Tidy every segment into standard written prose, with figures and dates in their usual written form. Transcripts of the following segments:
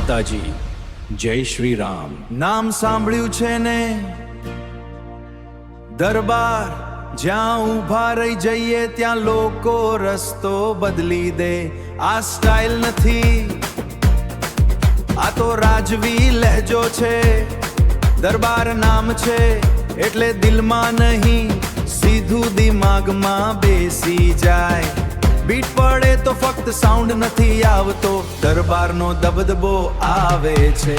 માતાજી, જય શ્રી રામ. નામ સાંભળ્યું છે ને દરબાર, જ્યાં ઊભા રહી જઈએ ત્યાં લોકો રસ્તો બદલી દે. આ સ્ટાઇલ નથી, આ તો રાજવી લહેજો છે. દરબાર નામ છે એટલે દિલમાં નહીં, સીધું દિમાગમાં બેસી જાય. બીટ પડે તો ફક્ત સાઉન્ડ નથી આવતો, દરબારનો દબદબો આવે છે.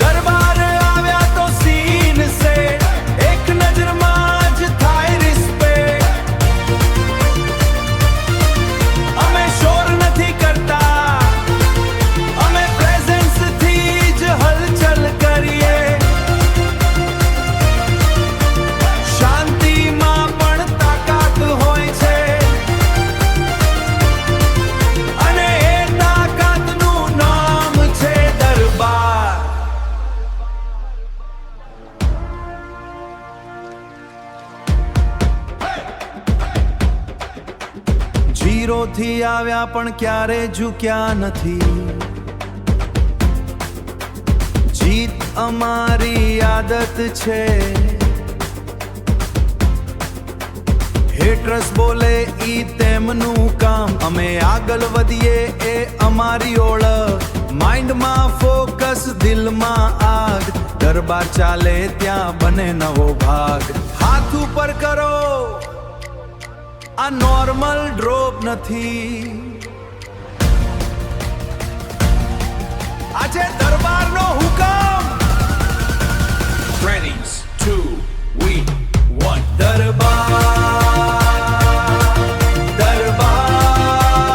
દરબાર આવ્યા તો સીન સેટ, એક નજરમાં જ થાય રિસ્પેક્ટ. અમે શોર નથી કરતા, અમે પ્રેઝન્સ થી જ હલચલ કરીએ. શાંતિમાં પણ તાકાત હોય છે, અને એ તાકાતનું નામ છે દરબાર. જીરો થી આવ્યા પણ ક્યારે ઝૂક્યા નથી. જીત અમારી આદત છે. હેટરસ બોલે ઈ તેમનું કામ, અમે આગળ વધીએ એ અમારી ઓળખ. માઇન્ડમાં ફોકસ, દિલમાં આગ, દરબાર ચાલે ત્યાં બને નવો ભાગ. હાથ ઉપર કરો, આ નોર્મલ ડ્રોપ નથી. આજે દરબારનો હુકમ. Ready, 2, 1. દરબાર, દરબાર,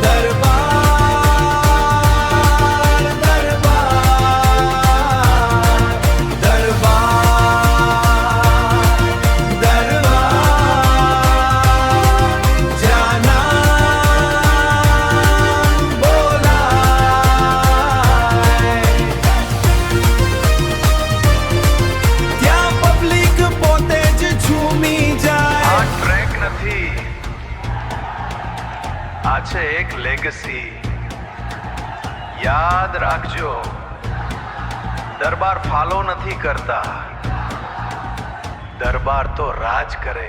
દરબાર, દરબાર, દરબાર, દરબાર. જ્યાં નામ બોલાય ત્યાં પબ્લિક પોતે જ ઝૂમી જાય. આ ટ્રેક નથી, આ છે એક લેગસી. યાદ રાખજો, દરબાર ફાલો નથી કરતા, દરબાર તો રાજ કરે.